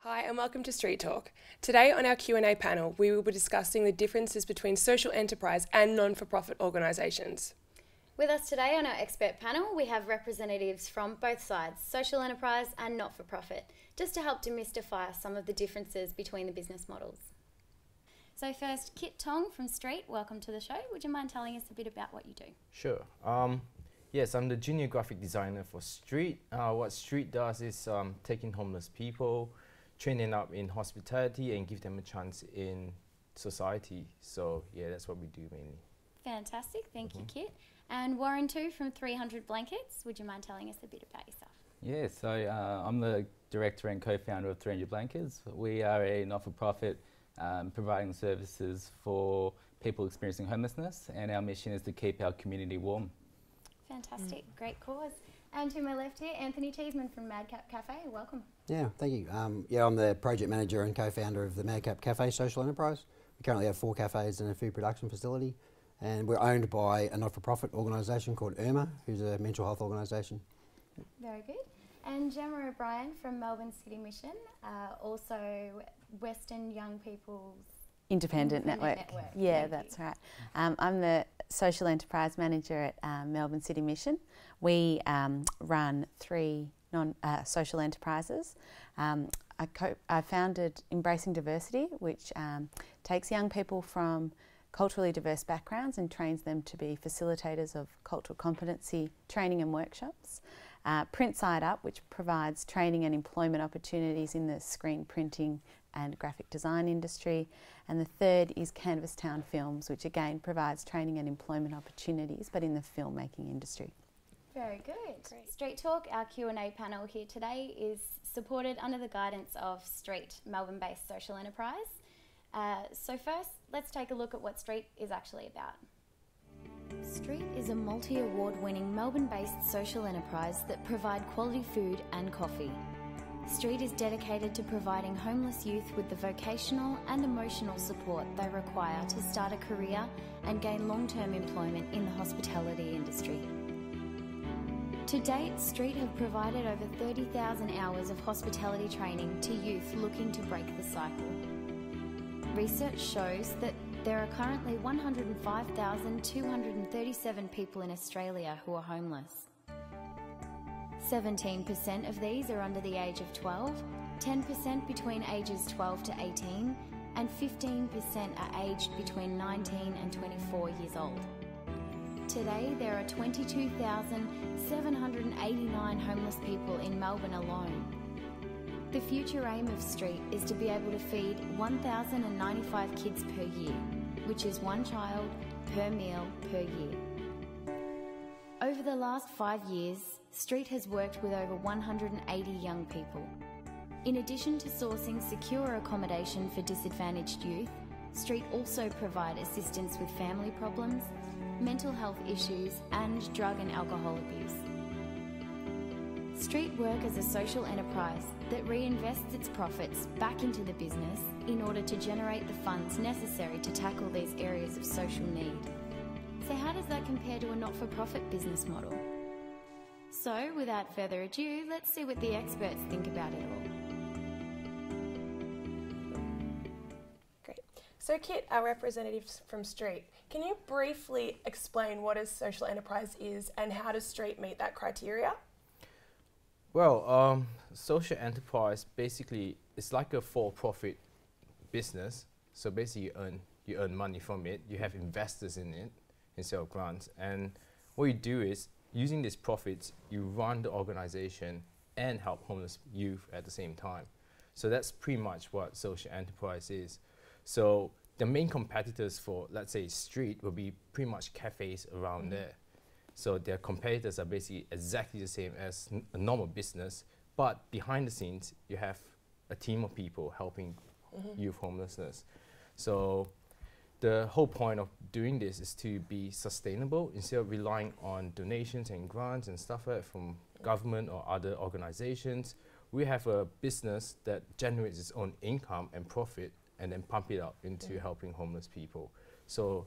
Hi and welcome to Street Talk. Today on our Q&A panel, we will be discussing the differences between social enterprise and non-for-profit organisations. With us today on our expert panel, we have representatives from both sides, social enterprise and not-for-profit, just to help demystify some of the differences between the business models. So first, Kit Tong from STREAT, welcome to the show. Would you mind telling us a bit about what you do? Sure. Yes, I'm the junior graphic designer for STREAT. What STREAT does is taking homeless people, training up in hospitality and give them a chance in society. So yeah, that's what we do mainly. Fantastic, thank you Kit. And Warren too from 300 Blankets, would you mind telling us a bit about yourself? Yeah, so I'm the director and co-founder of 300 Blankets. We are a not-for-profit providing services for people experiencing homelessness, and our mission is to keep our community warm. Fantastic, great cause. And to my left here, Anthony Cheeseman from MadCap Café, welcome. Yeah, thank you. I'm the project manager and co-founder of the MadCap Café social enterprise. We currently have 4 cafes and a food production facility, and we're owned by a not-for-profit organisation called IRMA, who's a mental health organisation. Very good. And Gemma O'Brien from Melbourne City Mission, also Western Young People's Independent Network. Yeah, that's right. I'm the social enterprise manager at Melbourne City Mission. We run 3 social enterprises. I founded Embracing Diversity, which takes young people from culturally diverse backgrounds and trains them to be facilitators of cultural competency training and workshops. Print Side Up, which provides training and employment opportunities in the screen printing and graphic design industry. And the third is Canvas Town Films, which again provides training and employment opportunities, but in the filmmaking industry. Very good. Great. Street Talk, our Q&A panel here today, is supported under the guidance of STREAT, Melbourne-based social enterprise. So first, let's take a look at what STREAT is actually about. STREAT is a multi-award winning Melbourne-based social enterprise that provide quality food and coffee. STREAT is dedicated to providing homeless youth with the vocational and emotional support they require to start a career and gain long-term employment in the hospitality industry. To date, STREAT have provided over 30,000 hours of hospitality training to youth looking to break the cycle. Research shows that there are currently 105,237 people in Australia who are homeless. 17% of these are under the age of 12, 10% between ages 12 to 18, and 15% are aged between 19 and 24 years old. Today, there are 22,789 homeless people in Melbourne alone. The future aim of STREAT is to be able to feed 1,095 kids per year, which is 1 child per meal per year. Over the last 5 years, STREAT has worked with over 180 young people. In addition to sourcing secure accommodation for disadvantaged youth, STREAT also provide assistance with family problems, mental health issues and drug and alcohol abuse. STREAT work as a social enterprise that reinvests its profits back into the business in order to generate the funds necessary to tackle these areas of social need. So how does that compare to a not-for-profit business model? So, without further ado, let's see what the experts think about it all. Great. So Kit, our representative from STREAT, can you briefly explain what a social enterprise is and how does STREAT meet that criteria? Well, social enterprise basically is like a for-profit business. So basically you earn money from it. You have investors in it instead of grants. And what you do is, using these profits, you run the organization and help homeless youth at the same time. So that's pretty much what social enterprise is. So the main competitors for, let's say, STREAT will be pretty much cafes around there. So their competitors are basically exactly the same as a normal business, but behind the scenes, you have a team of people helping youth homelessness. So the whole point of doing this is to be sustainable instead of relying on donations and grants and stuff like that from government or other organizations. We have a business that generates its own income and profit and then pump it up into helping homeless people. So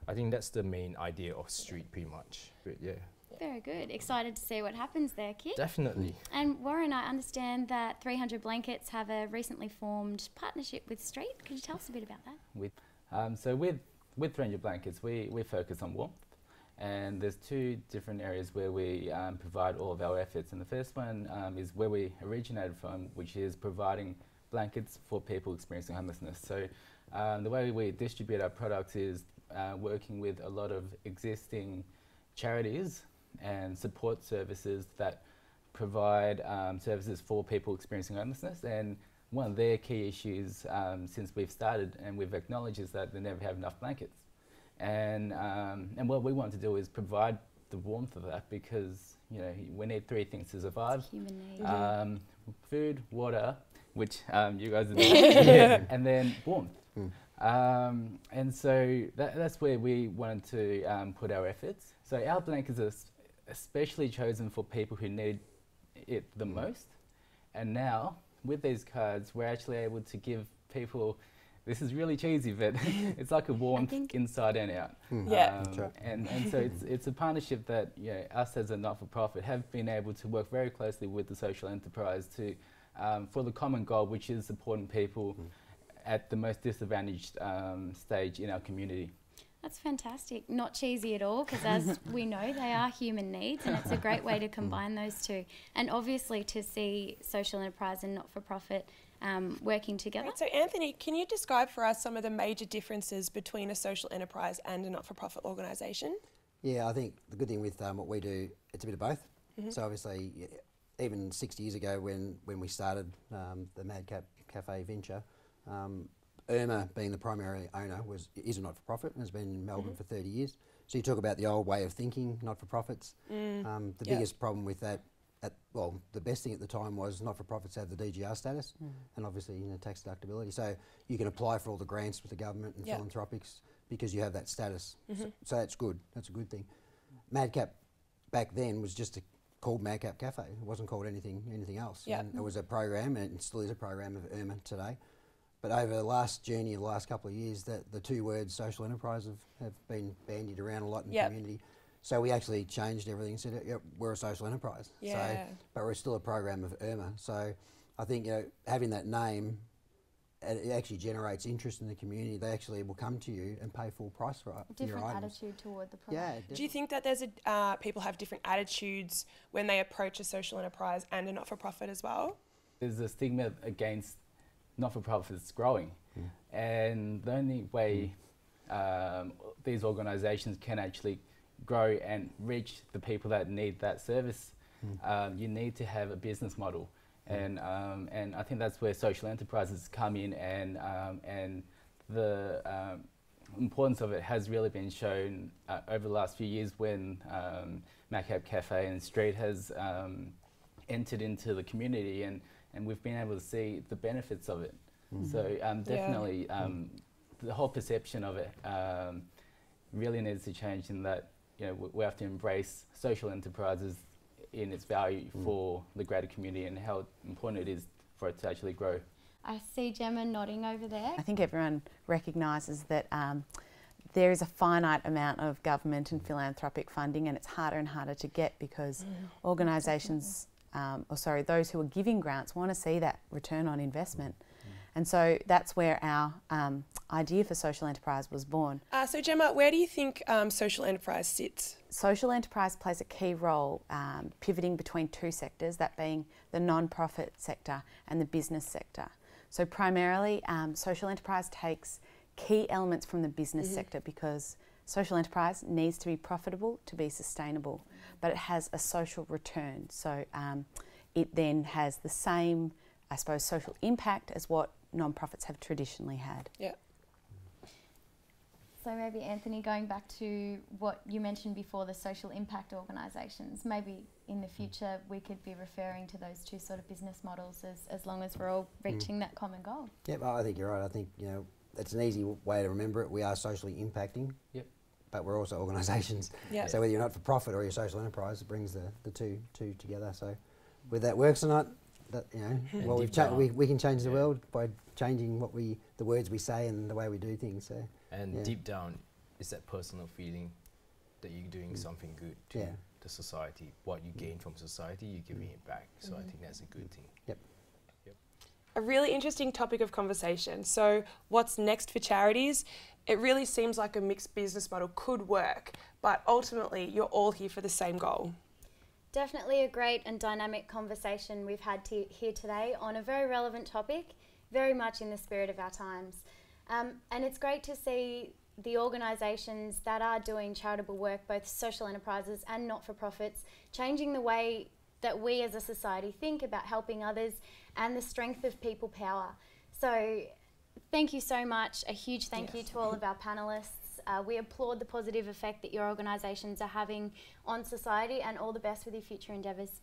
I think that's the main idea of STREAT pretty much. But yeah. Very good. Excited to see what happens there, Kit. Definitely. And Warren, I understand that 300 Blankets have a recently formed partnership with STREAT. Could you tell us a bit about that? So with 300 Blankets, we focus on warmth. And there's two different areas where we provide all of our efforts. And the first one is where we originated from, which is providing blankets for people experiencing homelessness. So the way we distribute our products is working with a lot of existing charities and support services that provide services for people experiencing homelessness. And one of their key issues since we've started and we've acknowledged is that they never have enough blankets. And what we want to do is provide the warmth of that, because we need three things to survive: Human need. food, water, which you guys are doing, and then warmth. And so that's where we wanted to put our efforts. So our blankets are especially chosen for people who need it the most. And now with these cards, we're actually able to give people. This is really cheesy, but it's like a warmth inside and out. Yeah. And so it's a partnership that us as a not-for-profit have been able to work very closely with the social enterprise to for the common goal, which is supporting people at the most disadvantaged stage in our community. That's fantastic. Not cheesy at all, because as we know, they are human needs, and it's a great way to combine those two. And obviously to see social enterprise and not-for-profit working together. Right, so Anthony, can you describe for us some of the major differences between a social enterprise and a not-for-profit organisation? Yeah, I think the good thing with what we do, it's a bit of both. So obviously, even 6 years ago when we started the MadCap Café venture, Irma, being the primary owner, is a not-for-profit and has been in Melbourne for 30 years. So you talk about the old way of thinking, not-for-profits. The biggest problem with that, the best thing at the time was not-for-profits have the DGR status and obviously tax deductibility. So you can apply for all the grants with the government and philanthropics because you have that status. So that's good. That's a good thing. MadCap back then was just called MadCap Café. It wasn't called anything else. And it was a program, and it still is a program of Irma today. But over the last journey of the last couple of years, the two words social enterprise have been bandied around a lot in the community. So we actually changed everything and said, we're a social enterprise. So, but we're still a program of Irma. So I think having that name, it actually generates interest in the community. They actually will come to you and pay full price for your different items. attitude toward the product. Yeah, definitely. Do you think that there's people have different attitudes when they approach a social enterprise and a not-for-profit as well? There's a stigma against not-for-profits growing, and the only way these organisations can actually grow and reach the people that need that service, you need to have a business model, and I think that's where social enterprises come in, and the importance of it has really been shown over the last few years when MadCap Café and STREAT has entered into the community, and we've been able to see the benefits of it. So definitely the whole perception of it really needs to change, in that we have to embrace social enterprises in its value for the greater community and how important it is for it to actually grow. I see Gemma nodding over there. I think everyone recognises that there is a finite amount of government and philanthropic funding, and it's harder and harder to get because organisations, those who are giving grants want to see that return on investment. And so that's where our idea for social enterprise was born. So Gemma, where do you think social enterprise sits? Social enterprise plays a key role pivoting between two sectors, that being the non-profit sector and the business sector. So primarily, social enterprise takes key elements from the business sector, because social enterprise needs to be profitable to be sustainable, but it has a social return. So it then has the same, I suppose, social impact as what non-profits have traditionally had. Yeah. So maybe Anthony, going back to what you mentioned before, the social impact organisations, maybe in the future we could be referring to those two sort of business models as long as we're all reaching that common goal. Yeah, well, I think you're right. I think it's an easy way to remember it. We are socially impacting. Yep. But we're also organisations. Yep. So whether you're not for profit or you're a social enterprise, it brings the two together. So whether that works or not, well, we can change the world by changing the words we say and the way we do things. So, and deep down, it's that personal feeling that you're doing something good to the society. What you gain from society, you're giving it back. So I think that's a good thing. Yep. A really interesting topic of conversation. So what's next for charities? It really seems like a mixed business model could work, but ultimately you're all here for the same goal. Definitely a great and dynamic conversation we've had here today on a very relevant topic, very much in the spirit of our times. And it's great to see the organisations that are doing charitable work, both social enterprises and not-for-profits, changing the way that we as a society think about helping others and the strength of people power. So thank you so much. A huge thank you to all of our panellists. We applaud the positive effect that your organisations are having on society, and all the best with your future endeavours.